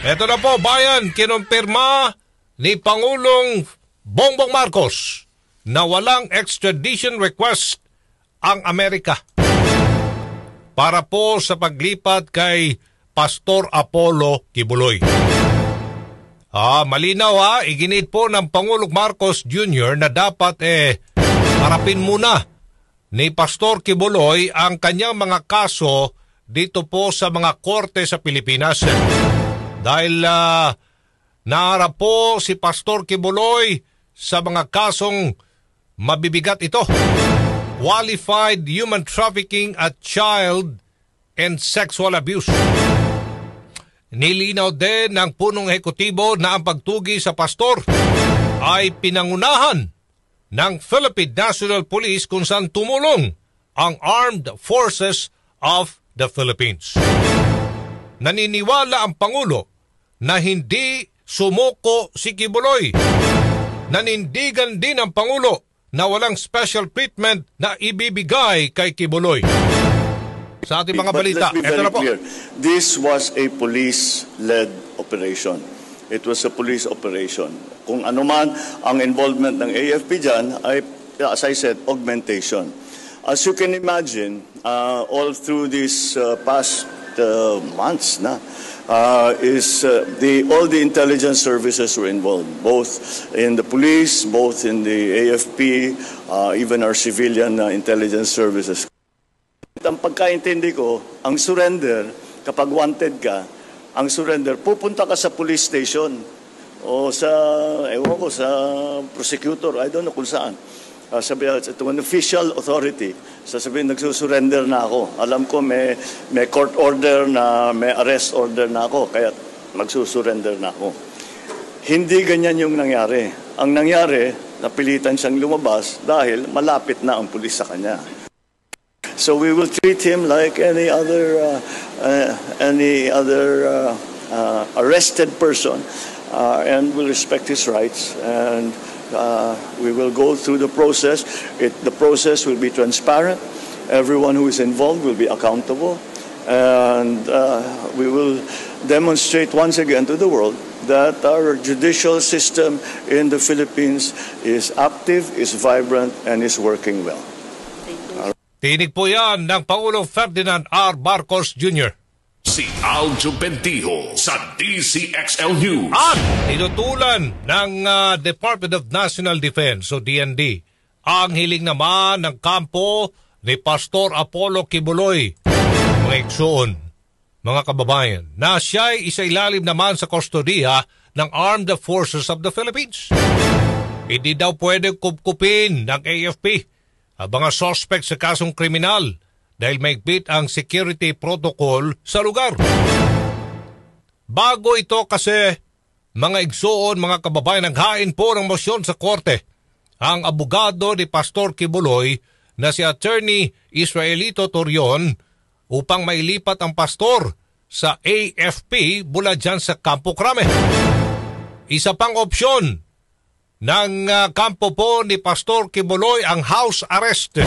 Ito na po, bayan, kinumpirma ni Pangulong Bongbong Marcos na walang extradition request ang Amerika para po sa paglipat kay Pastor Apollo Kibuloy. Malinaw iginit po ng Pangulong Marcos Jr. na dapat harapin muna ni Pastor Kibuloy ang kanyang mga kaso dito po sa mga korte sa Pilipinas. Dahil naharap po si Pastor Kibuloy sa mga kasong mabibigat ito. Qualified human trafficking at child and sexual abuse. Nilinaw din ng punong ehekutibo na ang pagtugi sa pastor ay pinangunahan ng Philippine National Police kung saan tumulong ang Armed Forces of the Philippines. Naniniwala ang Pangulo na hindi sumuko si Kibuloy. Nanindigan din ang Pangulo na walang special treatment na ibibigay kay Kibuloy. Sa ating mga balita, ito na po. Clear. This was a police-led operation. It was a police operation. Kung ano man ang involvement ng AFP dyan ay, as I said, augmentation. As you can imagine, all through these past months na, all the intelligence services were involved, both in the police, both in the AFP, even our civilian intelligence services. Ang pagkaintindi ko, ang surrender, kapag wanted ka, ang surrender, pupunta ka sa police station o sa, ewan ko, sa prosecutor, I don't know kung saan. Sabihin, ito an official authority, sasabihin, nagsusurrender na ako. Alam ko may court order na, may arrest order na ako, kaya magsusurrender na ako. Hindi ganyan yung nangyari. Ang nangyari, napilitan siyang lumabas dahil malapit na ang pulis sa kanya. So we will treat him like any other arrested person, and we'll respect his rights, and we will go through the process. The process will be transparent. Everyone who is involved will be accountable, and we will demonstrate once again to the world that our judicial system in the Philippines is active, is vibrant, and is working well. Tinig po yan ng Pangulong Ferdinand R. Marcos Jr. Si Aljo Bentijo sa DCXL News. At tinutulan ng Department of National Defense o DND ang hiling naman ng kampo ni Pastor Apollo Kibuloy, mga iksoon, mga kababayan, na siya'y isailalim naman sa kustodiya ng Armed Forces of the Philippines. Hindi daw pwede kupkupin ng AFP ang mga suspect sa kasong kriminal dahil maigpit ang security protocol sa lugar. Bago ito kasi, mga igsoon, mga kababayan, naghain po ng mosyon sa korte ang abogado ni Pastor Kibuloy na si Attorney Israelito Torion upang mailipat ang pastor sa AFP mula dyan sa Campo Crame. Isa pang opsyon ng kampo po ni Pastor Kibuloy ang house arrest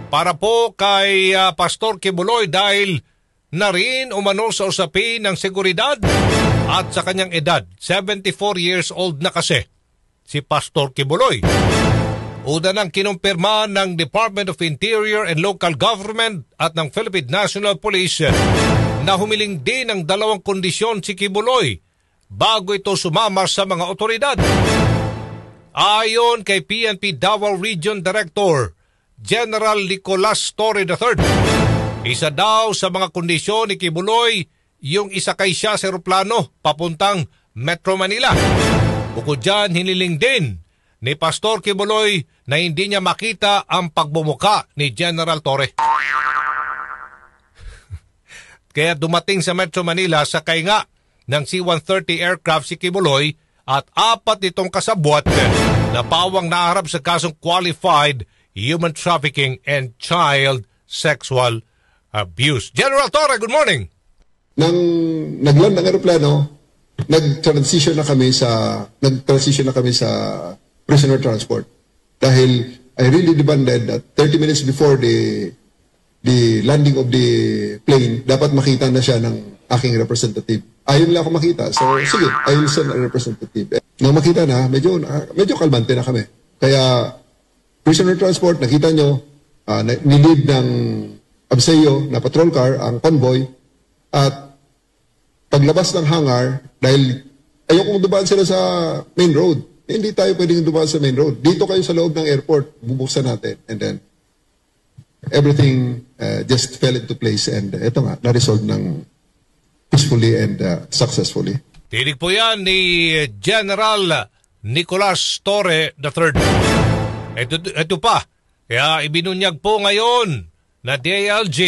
para po kay Pastor Kibuloy dahil na rin umano sa usapin ng seguridad at sa kanyang edad. 74 years old na kasi si Pastor Kibuloy. Una nang kinumpirma ng Department of Interior and Local Government at ng Philippine National Police na humiling din ng dalawang kondisyon si Kibuloy bago ito sumama sa mga otoridad. Ayon kay PNP Davao Region Director General Nicolas Torre III, isa daw sa mga kondisyon ni Kibuloy yung isakay siya sa eroplano papuntang Metro Manila. Bukod dyan, hiniling din ni Pastor Kibuloy na hindi niya makita ang pagbumuka ni General Torre. Kaya dumating sa Metro Manila sakay nga ng C-130 aircraft si Kibuloy at 4 itong kasabwat na pawang naharap sa kasong qualified human trafficking and child sexual abuse. General Torre, good morning. Nang nag-land ng aeroplano, nag-transition na kami sa prisoner transport. Dahil I really demanded that 30 minutes before the landing of the plane, dapat makita na siya ng aking representative. ayaw nila ako makita. So, sige, I will send a representative. Nung makita na, medyo kalmante na kami. Kaya, prisoner transport, nakita nyo, nilid ng Abseo na patrol car, ang convoy, at paglabas ng hangar, dahil ayokong dumaan sila sa main road. Hindi tayo pwedeng dumaan sa main road. Dito kayo sa loob ng airport, bubuksan natin. And then, everything just fell into place. And ito nga, na-resolve ng peacefully and successfully. Tinig po yan ni General Nicolas Torre III. Ito pa, kaya ibinunyag po ngayon na DILG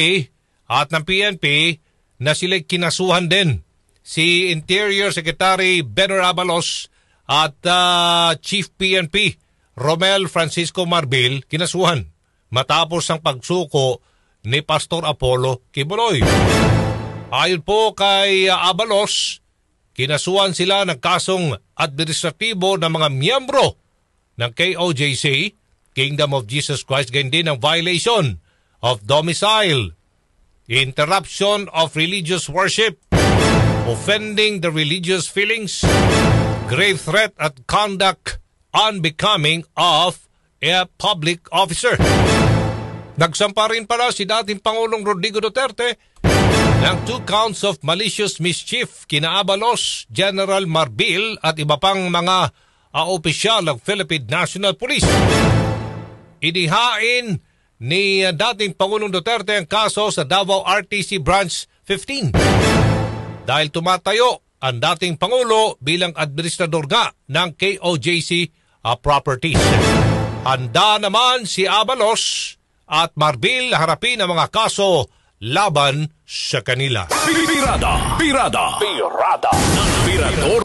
at ng PNP na sila'y kinasuhan din. Si Interior Secretary Benor Abalos at Chief PNP Romel Francisco Marbil kinasuhan matapos ang pagsuko ni Pastor Apollo Kibuloy. Ayon po kay Abalos, kinasuhan sila ng kasong administratibo ng mga miyembro ng KOJC, Kingdom of Jesus Christ, ganyan din ng violation of domicile, interruption of religious worship, offending the religious feelings, grave threat at conduct unbecoming of a public officer. Nagsampa rin pala si dating Pangulong Rodrigo Duterte ng 2 counts of malicious mischief kina Abalos, General Marbil at iba pang mga opisyal ng Philippine National Police. Inihain ni dating Pangulong Duterte ang kaso sa Davao RTC Branch 15 dahil tumatayo ang dating Pangulo bilang administrador nga ng KOJC properties. Handa naman si Abalos at Marbil harapin ang mga kaso laban sa kanila. Pirada ng